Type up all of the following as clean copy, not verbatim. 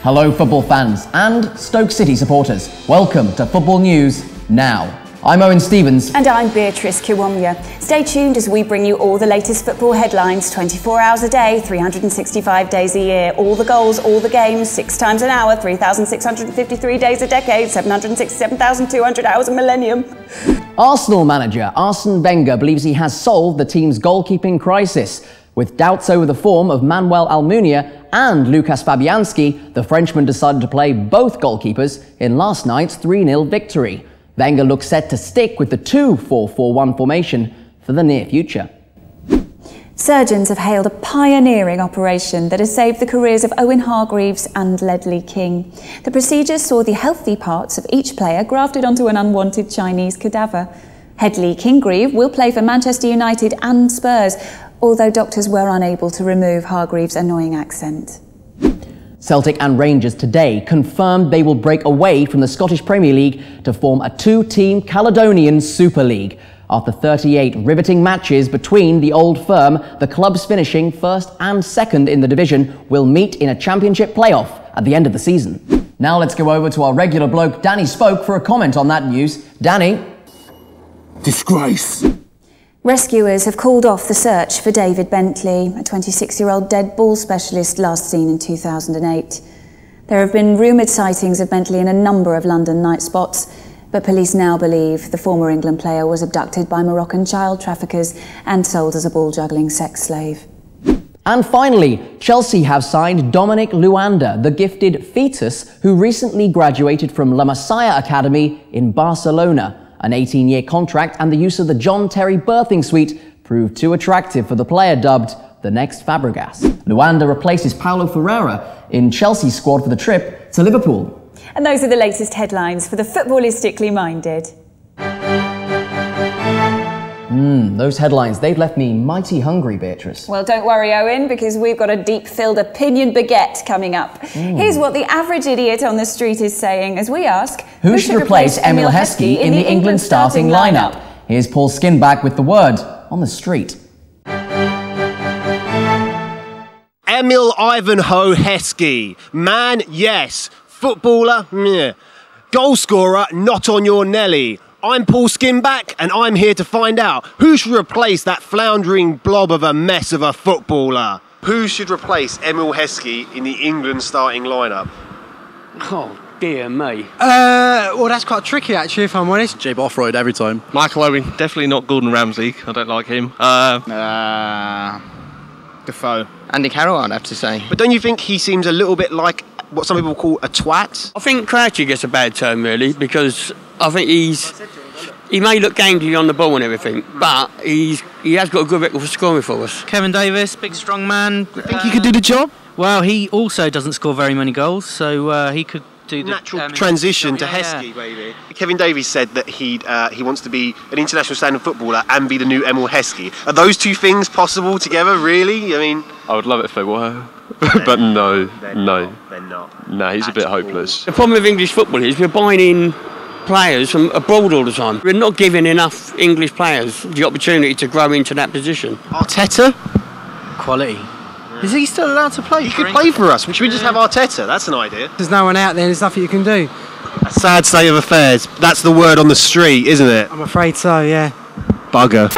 Hello football fans and Stoke City supporters. Welcome to Football News Now. I'm Owen Stevens. And I'm Beatrice Kiwomya. Stay tuned as we bring you all the latest football headlines 24 hours a day, 365 days a year. All the goals, all the games, 6 times an hour, 3,653 days a decade, 767,200 hours a millennium. Arsenal manager Arsene Wenger believes he has solved the team's goalkeeping crisis. With doubts over the form of Manuel Almunia and Lucas Fabianski, the Frenchman decided to play both goalkeepers in last night's 3-0 victory. Wenger looks set to stick with the 2-4-4-1 formation for the near future. Surgeons have hailed a pioneering operation that has saved the careers of Owen Hargreaves and Ledley King. The procedure saw the healthy parts of each player grafted onto an unwanted Chinese cadaver. Hedley Kingreve will play for Manchester United and Spurs, although doctors were unable to remove Hargreaves' annoying accent. Celtic and Rangers today confirmed they will break away from the Scottish Premier League to form a 2-team Caledonian Super League. After 38 riveting matches between the old firm, the clubs finishing first and second in the division will meet in a championship playoff at the end of the season. Now let's go over to our regular bloke Danny Spoke for a comment on that news. Danny? Disgrace. Rescuers have called off the search for David Bentley, a 26-year-old dead ball specialist last seen in 2008. There have been rumoured sightings of Bentley in a number of London night spots, but police now believe the former England player was abducted by Moroccan child traffickers and sold as a ball-juggling sex slave. And finally, Chelsea have signed Dominic Luanda, the gifted fetus who recently graduated from La Masia Academy in Barcelona. An 18-year contract and the use of the John Terry birthing suite proved too attractive for the player dubbed the next Fabregas. Luanda replaces Paulo Ferreira in Chelsea's squad for the trip to Liverpool. And those are the latest headlines for the footballistically minded. Those headlines, they've left me mighty hungry, Beatrice. Well, don't worry, Owen, because we've got a deep-filled opinion baguette coming up. Here's what the average idiot on the street is saying as we ask, who should replace Emile Heskey in the England starting lineup? Here's Paul Skinback with the word on the street. Emile Ivanhoe Heskey. Man, yes. Footballer, meh. Goal scorer, not on your Nelly. I'm Paul Skinback, and I'm here to find out who should replace that floundering blob of a mess of a footballer. Who should replace Emile Heskey in the England starting lineup? Oh, dear me. Well, that's quite tricky, actually, if I'm honest. Jay Bothroyd every time. Michael Owen, definitely not Gordon Ramsay. I don't like him. Defoe. Andy Carroll, I'd have to say. But don't you think he seems a little bit like what some people call a twat? I think Crouchy gets a bad term, really, because I think he may look gamey on the ball and everything, but he has got a good record for scoring for us. Kevin Davis, big strong man. Think he could do the job? Well, he also doesn't score very many goals, so he could do the natural transition to Heskey, maybe. Kevin Davies said that he wants to be an international standard footballer and be the new Emile Heskey. Are those two things possible together, really? I mean, I would love it if they were, but no. They're not. No, he's a bit hopeless. The problem with English football is we're buying in players from abroad all the time. We're not giving enough English players the opportunity to grow into that position. Arteta? Quality. Is he still allowed to play? He could play for us. Should we just have Arteta? That's an idea. There's no one out there, there's nothing you can do. A sad state of affairs. That's the word on the street, isn't it? I'm afraid so, yeah. Bugger.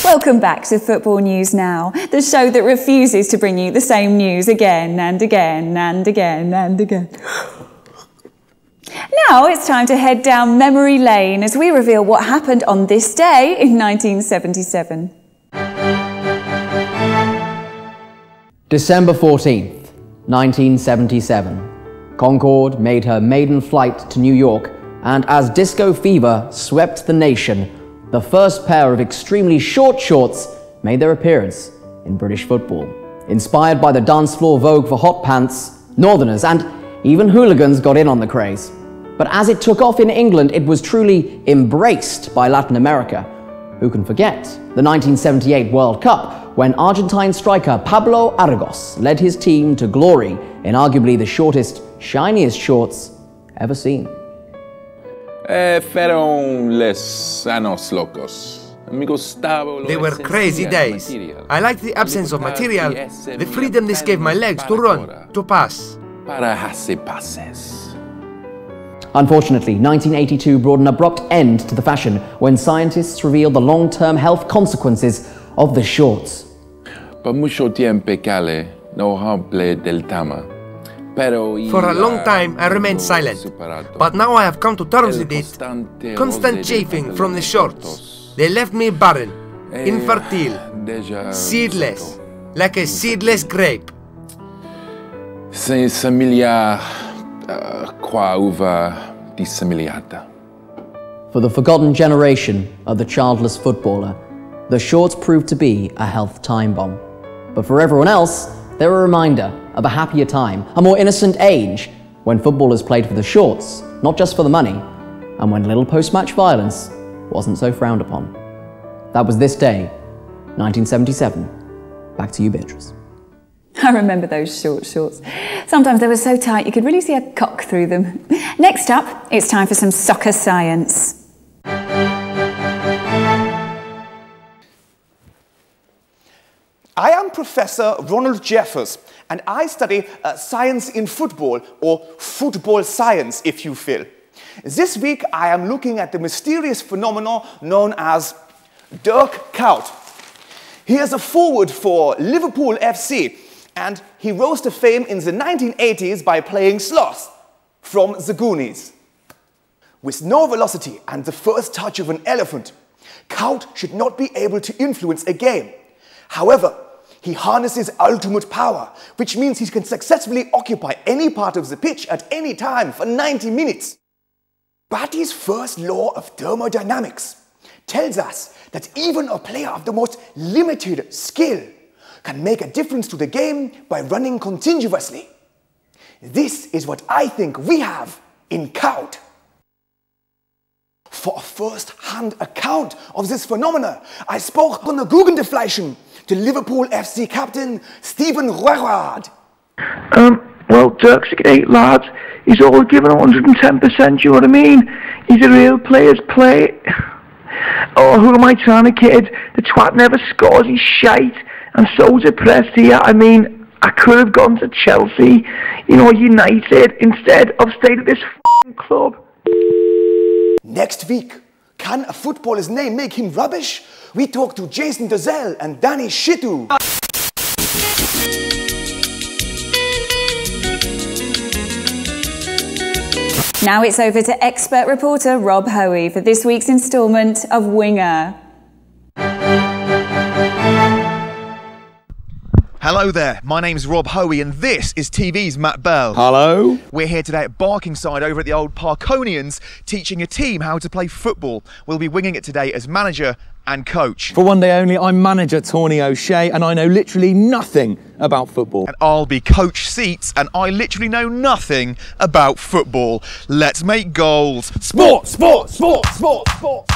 Welcome back to Football News Now, the show that refuses to bring you the same news again and again and again and again. Now it's time to head down memory lane as we reveal what happened on this day in 1977. December 14th, 1977. Concorde made her maiden flight to New York, and as disco fever swept the nation, the first pair of extremely short shorts made their appearance in British football. Inspired by the dance floor vogue for hot pants, Northerners and even hooligans got in on the craze. But as it took off in England, it was truly embraced by Latin America. Who can forget the 1978 World Cup, when Argentine striker Pablo Argos led his team to glory in arguably the shortest, shiniest shorts ever seen. Fueron lesanos locos. They were crazy days. I liked the absence of material, the freedom this gave my legs to run, to pass. Unfortunately, 1982 brought an abrupt end to the fashion when scientists revealed the long-term health consequences of the shorts. For a long time, I remained silent, but now I have come to terms with it. Constant chafing from the shorts. They left me barren, infertile, seedless, like a seedless grape. For the forgotten generation of the childless footballer, the shorts proved to be a health time bomb. But for everyone else, they're a reminder of a happier time, a more innocent age, when footballers played for the shorts, not just for the money, and when little post-match violence wasn't so frowned upon. That was this day, 1977. Back to you, Beatrice. I remember those short shorts. Sometimes they were so tight you could really see a cock through them. Next up, it's time for some soccer science. I am Professor Ronald Jeffers, and I study science in football, or football science, if you will. This week, I am looking at the mysterious phenomenon known as Dirk Kuyt. He is a forward for Liverpool FC, and he rose to fame in the 1980s by playing Sloth from The Goonies. With no velocity and the first touch of an elephant, Kuyt should not be able to influence a game. However, he harnesses ultimate power, which means he can successfully occupy any part of the pitch at any time for 90 minutes. Batty's first law of thermodynamics tells us that even a player of the most limited skill can make a difference to the game by running continuously. This is what I think we have in Kuyt. For a first-hand account of this phenomenon, I spoke on the Guggendefleischen to Liverpool FC captain Steven Gerrard. Well, Dirk's a great lad. He's always given 110%, you know what I mean? He's a real player's play. Oh, who am I trying to kid? The twat never scores, he's shite. I'm so depressed here. I mean, I could have gone to Chelsea, you know, United, instead of stayed at this f***ing club. Next week, can a footballer's name make him rubbish? We talk to Jason Dozell and Danny Shitu. Now it's over to expert reporter Rob Hoey for this week's instalment of Winger. Hello there, my name's Rob Hoey and this is TV's Matt Bell. Hello. We're here today at Barkingside over at the old Parkonians, teaching a team how to play football. We'll be winging it today as manager and coach. For one day only, I'm manager Tony O'Shea and I know literally nothing about football. And I'll be coach Seats and I literally know nothing about football. Let's make goals. Sport, sport, sport, sport, sport.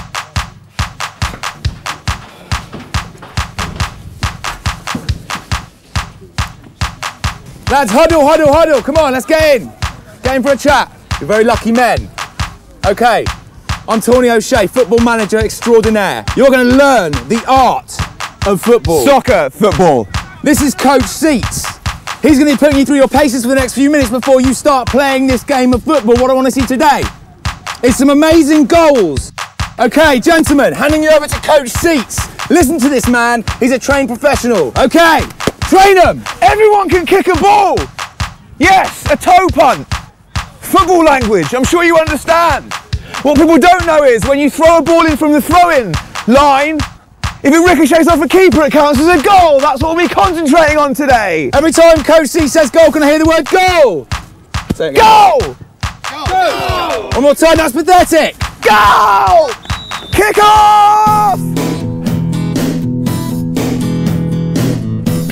Lads, huddle, huddle, huddle. Come on, let's get in. Get in for a chat. You're very lucky men. Okay, I'm Tony O'Shea, football manager extraordinaire. You're going to learn the art of football. Soccer football. This is Coach Seats. He's going to be putting you through your paces for the next few minutes before you start playing this game of football. What I want to see today is some amazing goals. Okay, gentlemen, handing you over to Coach Seats. Listen to this man. He's a trained professional. Okay. Train them! Everyone can kick a ball! Yes, a toe punt! Football language, I'm sure you understand. What people don't know is when you throw a ball in from the throw-in line, if it ricochets off a keeper, it counts as a goal. That's what we'll be concentrating on today. Every time Coach C says goal, can I hear the word goal? Say it again. Goal! Goal! One more time, that's pathetic. Goal! Kick off!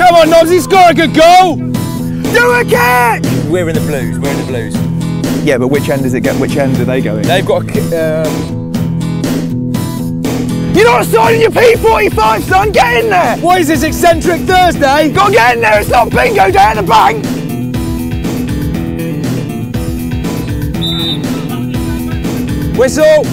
Come on, Nobsy, score a good goal! Do a kick! We're in the blues, we're in the blues. Yeah, but which end does it get? Which end are they going? They've got a You're not signing your P45, son! Get in there! What is this, eccentric Thursday? Gotta get in there, it's not bingo day at the bank! Whistle!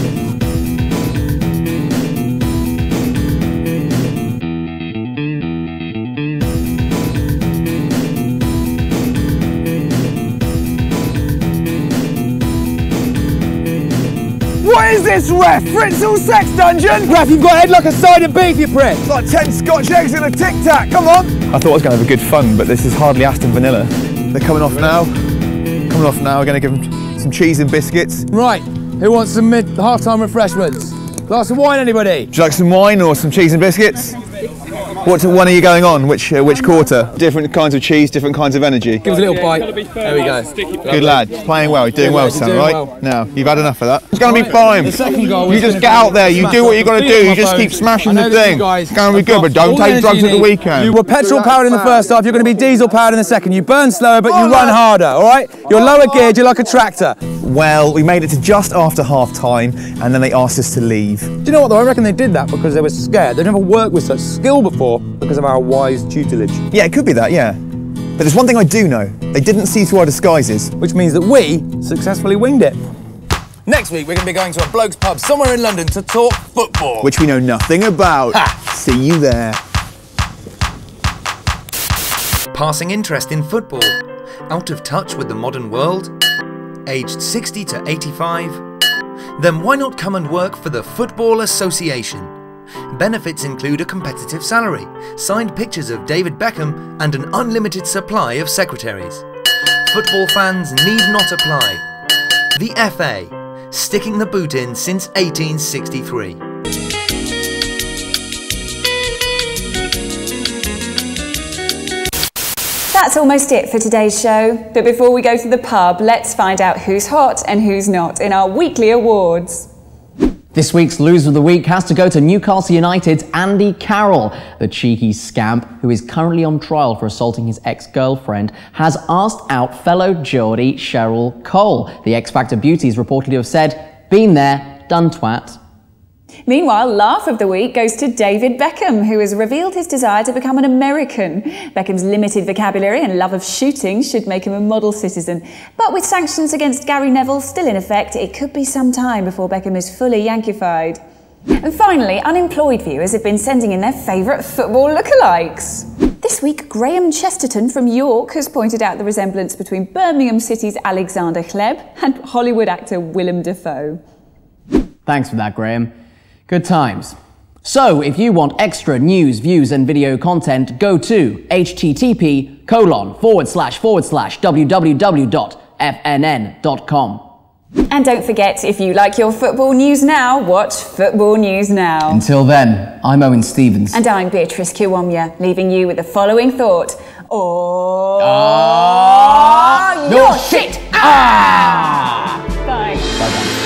this, ref? Fritzl sex dungeon? Ref, you've got a head like a side of beef, you prick. It's like 10 Scotch eggs in a Tic Tac, come on. I thought I was going to have a good fun, but this is hardly Aston Vanilla. They're coming off now. We're going to give them some cheese and biscuits. Right, who wants some half-time refreshments? Glass of wine, anybody? Would you like some wine or some cheese and biscuits? What one are you going on? Which quarter? Different kinds of cheese, different kinds of energy. Give us a little bite. There we go. Good lad. Playing well. You're doing well, son, right? Well. Now, you've had enough of that. It's going to be fine. The second goal You just get out there. You do what you've got to do. You just keep smashing the thing. It's going to be good, but don't take drugs at the weekend. You were petrol-powered in the first half. You're going to be diesel-powered in the second. You burn slower, but you run harder, all right? You're lower geared. You're like a tractor. Well, we made it to just after half-time, and then they asked us to leave. Do you know what, though? I reckon they did that because they were scared. They'd never worked with such skill before because of our wise tutelage. Yeah, it could be that, yeah. But there's one thing I do know. They didn't see through our disguises. Which means that we successfully winged it. Next week, we're going to be going to a bloke's pub somewhere in London to talk football. Which we know nothing about. Ha! See you there. Passing interest in football. Out of touch with the modern world. Aged 60 to 85. Then why not come and work for the Football Association? Benefits include a competitive salary, signed pictures of David Beckham and an unlimited supply of secretaries. Football fans need not apply. The FA, sticking the boot in since 1863. That's almost it for today's show. But before we go to the pub, let's find out who's hot and who's not in our weekly awards. This week's Loser of the Week has to go to Newcastle United's Andy Carroll. The cheeky scamp, who is currently on trial for assaulting his ex-girlfriend, has asked out fellow Geordie Cheryl Cole. The X Factor beauties reportedly have said, "Been there, done twat." Meanwhile, Laugh of the Week goes to David Beckham, who has revealed his desire to become an American. Beckham's limited vocabulary and love of shooting should make him a model citizen. But with sanctions against Gary Neville still in effect, it could be some time before Beckham is fully Yankeefied. And finally, unemployed viewers have been sending in their favourite football lookalikes. This week, Graham Chesterton from York has pointed out the resemblance between Birmingham City's Alexander Hleb and Hollywood actor Willem Dafoe. Thanks for that, Graham. Good times. So, if you want extra news, views and video content, go to http://www.fnn.com. And don't forget, if you like your football news now, watch Football News Now. Until then, I'm Owen Stevens. And I'm Beatrice Kiwomya, leaving you with the following thought. You're shit! Bye. Bye-bye.